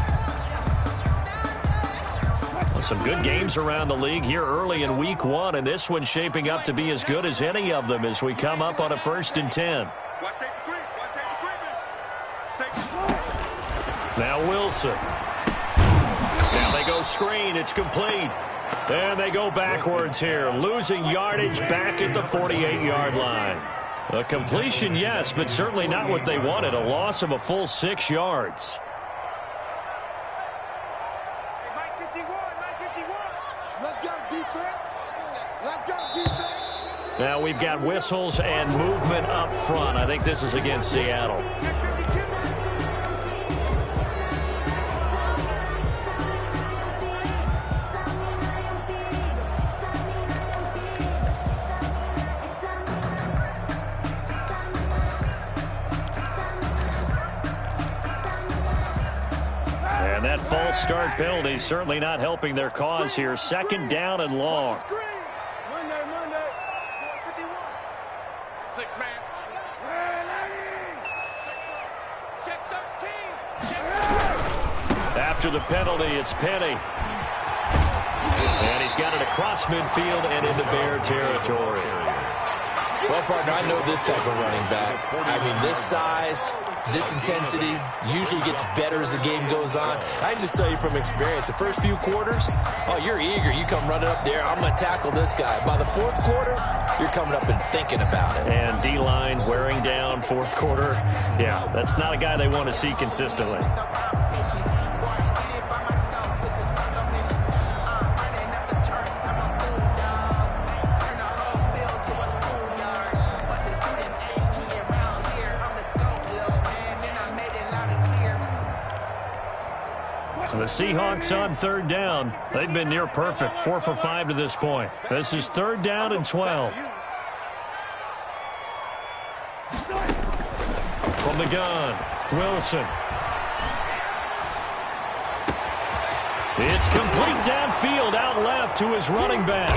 Well, some good games around the league here early in week 1, and this one's shaping up to be as good as any of them as we come up on a 1st and 10. Now Wilson. Now they go screen. It's complete. And they go backwards here, losing yardage back at the 48-yard line. A completion, yes, but certainly not what they wanted. A loss of a full 6 yards. Let's go, defense. Let's go, defense. Now we've got whistles and movement up front. I think this is against Seattle. And that false start penalty certainly not helping their cause here. 2nd down and long. Monday, 51. 6-man. After the penalty, it's Penny. And he's got it across midfield and into Bear territory. Well, partner, I know this type of running back. I mean, this size, this intensity usually gets better as the game goes on. I can just tell you from experience, the first few quarters, oh, you're eager. You come running up there, I'm going to tackle this guy. By the fourth quarter, you're coming up and thinking about it. And D-line wearing down fourth quarter. Yeah, that's not a guy they want to see consistently. The Seahawks on third down. They've been near perfect, 4 for 5 to this point. This is third down and 12. From the gun, Wilson. It's complete downfield out left to his running back.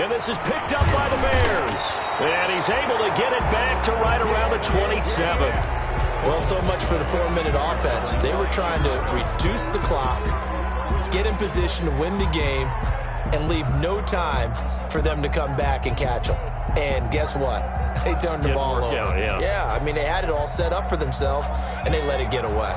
And this is picked up by the Bears. And he's able to get it back to right around the 27. Well, so much for the 4-minute offense. They were trying to reduce the clock, get in position to win the game, and leave no time for them to come back and catch them. And guess what? They turned the ball over. Yeah, I mean, they had it all set up for themselves, and they let it get away.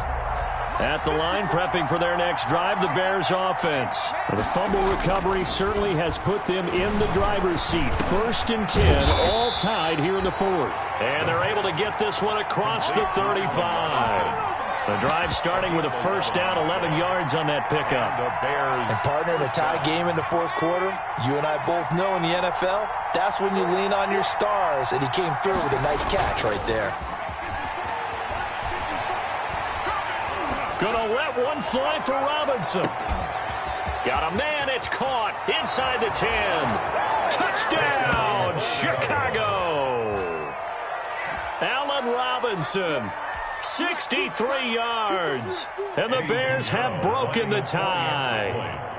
At the line, prepping for their next drive, the Bears offense. The fumble recovery certainly has put them in the driver's seat. 1st and 10, all tied here in the fourth. And they're able to get this one across the 35. The drive starting with a first down, 11 yards on that pickup. And partner, in a tie game in the fourth quarter, you and I both know in the NFL, that's when you lean on your stars, and he came through with a nice catch right there. Gonna let one fly for Robinson. Got a man, it's caught inside the 10. Touchdown, Chicago. Allen Robinson, 63 yards. And the Bears have broken the tie.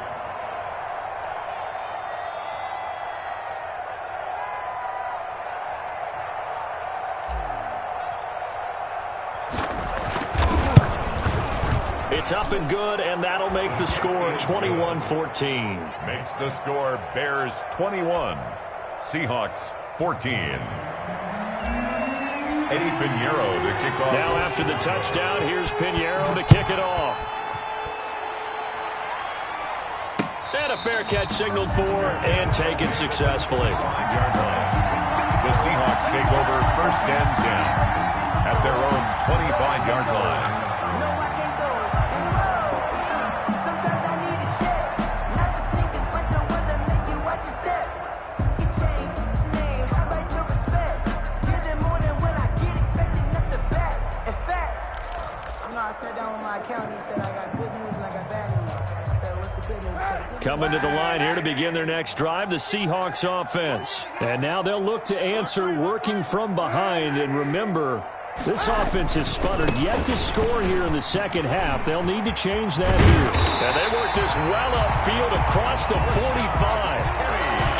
It's up and good, and that'll make the score 21-14. Makes the score Bears 21, Seahawks 14. Eddie Pinheiro to kick off. Now after the touchdown, here's Pinheiro to kick it off. And a fair catch signaled for and taken successfully. The Seahawks take over 1st and 10 at their own 25-yard line. Coming to the line here to begin their next drive, the Seahawks offense. And now they'll look to answer working from behind. And remember, this offense has sputtered yet to score here in the second half. They'll need to change that here. And they work this well upfield across the 45.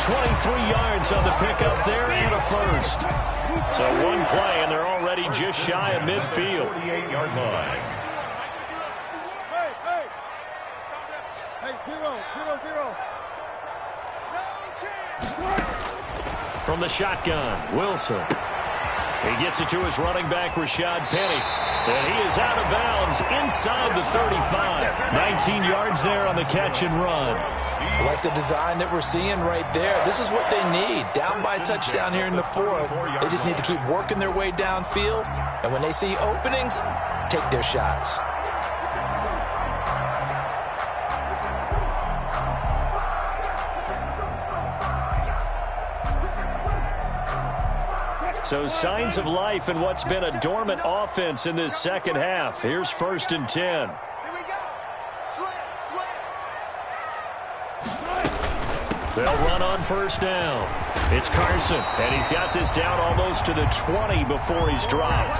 23 yards on the pickup there and a first. So one play and they're already just shy of midfield. 48-yard line. From the shotgun, Wilson. He gets it to his running back, Rashad Penny. And he is out of bounds inside the 35. 19 yards there on the catch and run. I like the design that we're seeing right there. This is what they need. Down by a touchdown here in the fourth. They just need to keep working their way downfield. And when they see openings, take their shots. So signs of life in what's been a dormant offense in this second half. Here's 1st and 10. They'll run on first down. It's Carson, and he's got this down almost to the 20 before he's dropped.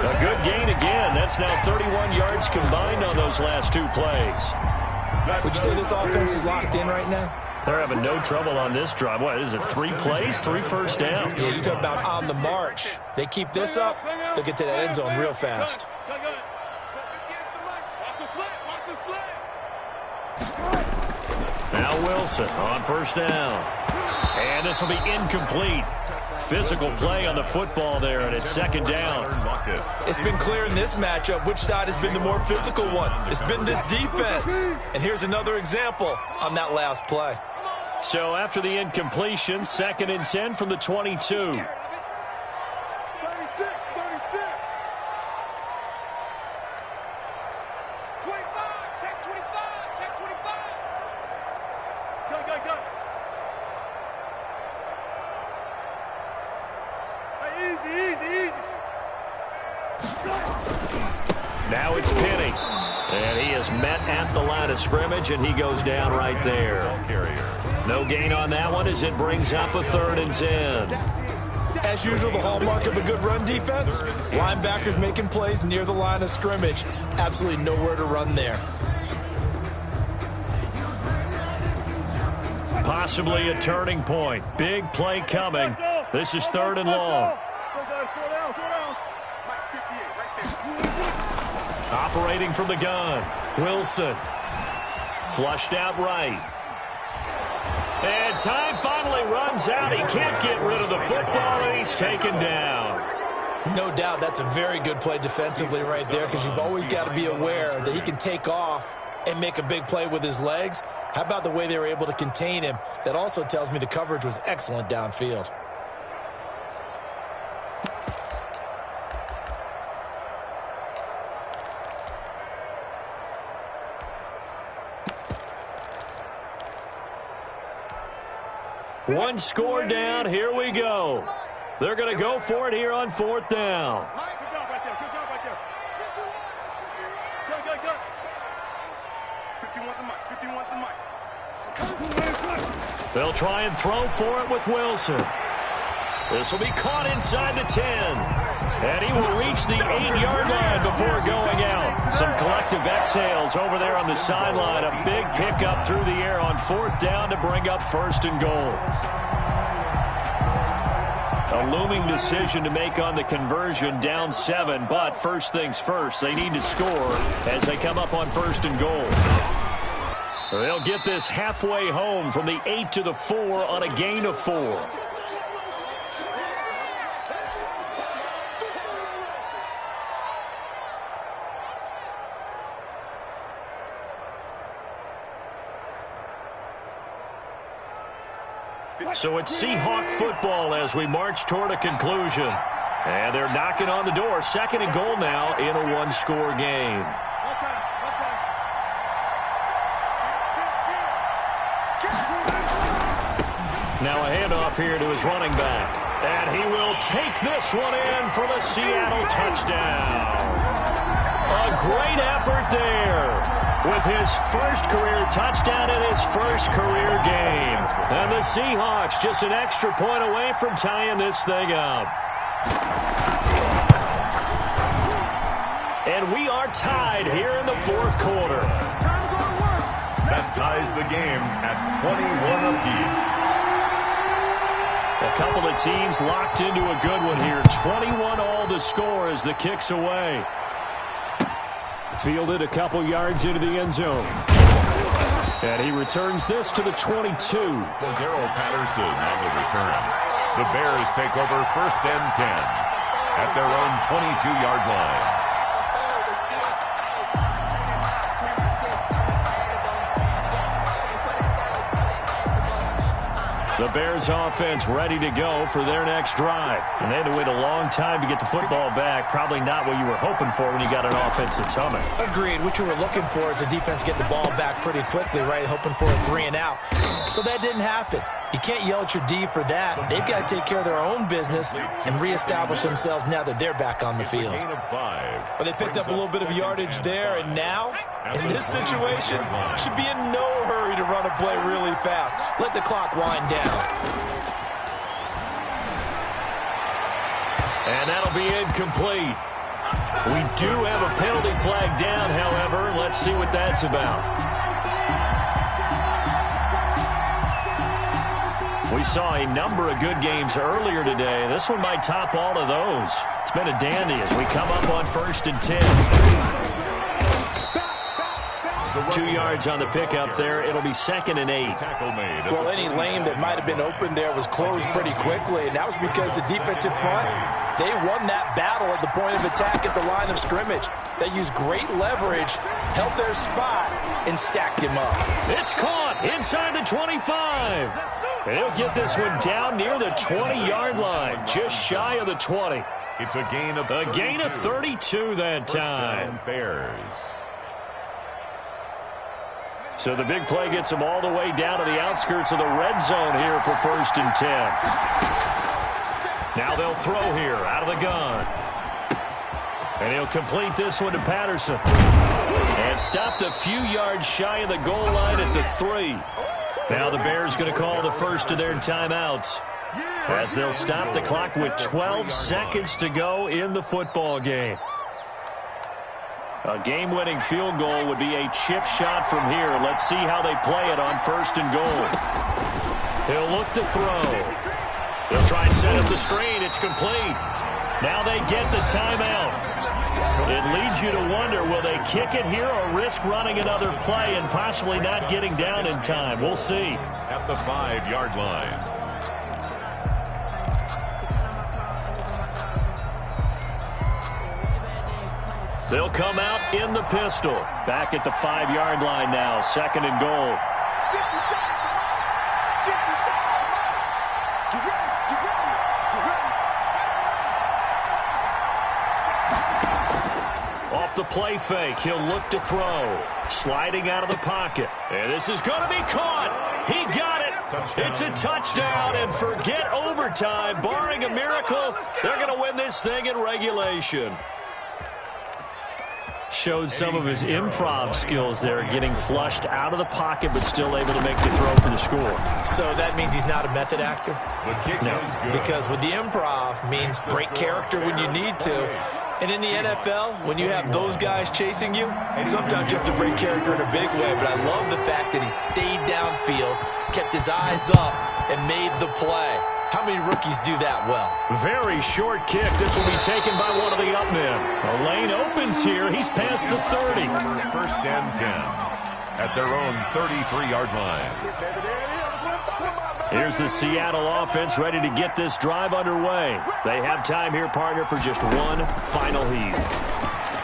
A good gain again. That's now 31 yards combined on those last two plays. Would you say this offense is locked in right now? They're having no trouble on this drive. What is it, 3 plays, 3 first downs? Yeah, you talk about on the march. They keep this up, they'll get to that end zone real fast. Watch the slant. Now Wilson on first down. And this will be incomplete. Physical play on the football there, and it's second down. It's been clear in this matchup which side has been the more physical one. It's been this defense. And here's another example on that last play. So after the incompletion, 2nd and 10 from the 22. Now it's Penny. And he is met at the line of scrimmage, and he goes down right there. No gain on that one as it brings up a 3rd and 10. As usual, the hallmark of a good run defense, linebackers making plays near the line of scrimmage. Absolutely nowhere to run there. Possibly a turning point. Big play coming. This is 3rd and long. Operating from the gun, Wilson. Flushed out right. And time finally runs out. He can't get rid of the football, and he's taken down. No doubt that's a very good play defensively right there, because you've always got to be aware that he can take off and make a big play with his legs. How about the way they were able to contain him? That also tells me the coverage was excellent downfield. One score down. Here we go. They're going to go for it here on 4th down. They'll try and throw for it with Wilson. This will be caught inside the 10. And he will reach the 8-yard line before going out. Some collective exhales over there on the sideline. A big pickup through the air on 4th down to bring up 1st and goal. A looming decision to make on the conversion, down 7. But first things first, they need to score as they come up on 1st and goal. They'll get this halfway home from the 8 to the 4 on a gain of 4. So it's Seahawk football as we march toward a conclusion. And they're knocking on the door. 2nd and goal now in a 1-score game. Now a handoff here to his running back. And he will take this one in for the Seattle touchdown. A great effort there with his first career touchdown in his first career game. And the Seahawks just an extra point away from tying this thing up. And we are tied here in the 4th quarter. That ties the game at 21 apiece. A couple of teams locked into a good one here. 21 all the score as the kick's away. Fielded a couple yards into the end zone. And he returns this to the 22. Darrell Patterson on the return. The Bears take over 1st and 10 at their own 22-yard line. The Bears offense ready to go for their next drive. And they had to wait a long time to get the football back. Probably not what you were hoping for when you got an offense that's humming. Agreed. What you were looking for is the defense getting the ball back pretty quickly, right? Hoping for a 3 and out. So that didn't happen. You can't yell at your D for that. They've got to take care of their own business and reestablish themselves now that they're back on the field. Well, they picked up a little bit of yardage there, and now, in this situation, should be in no hurry to run a play really fast. Let the clock wind down. And that'll be incomplete. We do have a penalty flag down, however. Let's see what that's about. We saw a number of good games earlier today. This one might top all of those. It's been a dandy as we come up on 1st and 10. 2 yards on the pickup there. It'll be 2nd and 8. Well, any lane that might have been open there was closed pretty quickly, and that was because the defensive front, they won that battle at the point of attack at the line of scrimmage. They used great leverage, held their spot, and stacked him up. It's caught inside the 25. And he'll get this one down near the 20-yard line, just shy of the 20. It's a gain of 32 that time. Bears. So the big play gets them all the way down to the outskirts of the red zone here for 1st and 10. Now they'll throw here out of the gun. And he'll complete this one to Patterson. And stopped a few yards shy of the goal line at the 3. Now the Bears going to call the first of their timeouts, as they'll stop the clock with 12 seconds to go in the football game. A game-winning field goal would be a chip shot from here. Let's see how they play it on 1st and goal. He'll look to throw. They'll try and set up the screen. It's complete. Now they get the timeout. It leads you to wonder, will they kick it here or risk running another play and possibly not getting down in time? We'll see. At the 5-yard line. They'll come out in the pistol. Back at the 5-yard line now. 2nd and goal. Off the play fake, he'll look to throw. Sliding out of the pocket. And this is going to be caught. He got it. Touchdown. It's a touchdown, and forget overtime. Barring a miracle, they're going to win this thing in regulation. Showed some of his improv skills there, getting flushed out of the pocket but still able to make the throw for the score. So that means he's not a method actor? No. Because with the improv means break character when you need to. And in the NFL, when you have those guys chasing you, sometimes you have to break character in a big way. But I love the fact that he stayed downfield, kept his eyes up, and made the play. How many rookies do that well? Very short kick. This will be taken by one of the up men. The lane opens here. He's past the 30. 1st and 10 at their own 33-yard line. Here's the Seattle offense ready to get this drive underway. They have time here, partner, for just one final heave.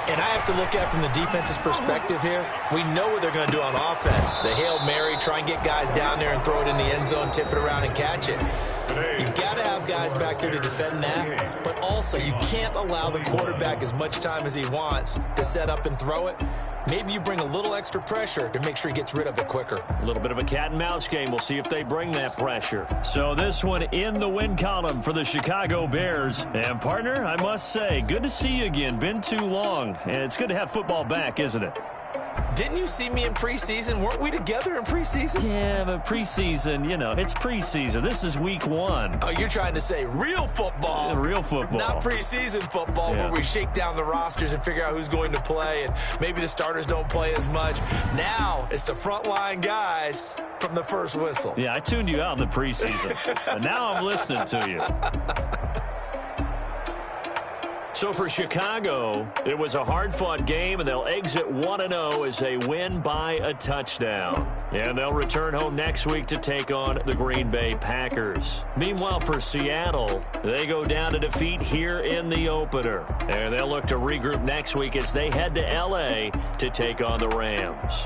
And I have to look at it from the defense's perspective here. We know what they're going to do on offense. The Hail Mary, try and get guys down there and throw it in the end zone, tip it around and catch it. You've got to have guys back there to defend that, but also you can't allow the quarterback as much time as he wants to set up and throw it. Maybe you bring a little extra pressure to make sure he gets rid of it quicker. A little bit of a cat and mouse game. We'll see if they bring that pressure. So this one in the win column for the Chicago Bears. And partner, I must say, good to see you again. Been too long. And it's good to have football back, isn't it? Didn't you see me in preseason? Weren't we together in preseason? Yeah, but preseason, you know, it's preseason. This is week 1. Oh, you're trying to say real football. Yeah, real football. Not preseason football where we shake down the rosters and figure out who's going to play, and maybe the starters don't play as much. Now it's the frontline guys from the first whistle. Yeah, I tuned you out in the preseason, and now I'm listening to you. So for Chicago, it was a hard-fought game, and they'll exit 1-0 as they win by a touchdown. And they'll return home next week to take on the Green Bay Packers. Meanwhile, for Seattle, they go down to defeat here in the opener. And they'll look to regroup next week as they head to L.A. to take on the Rams.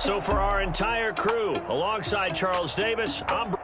So for our entire crew, alongside Charles Davis, I'm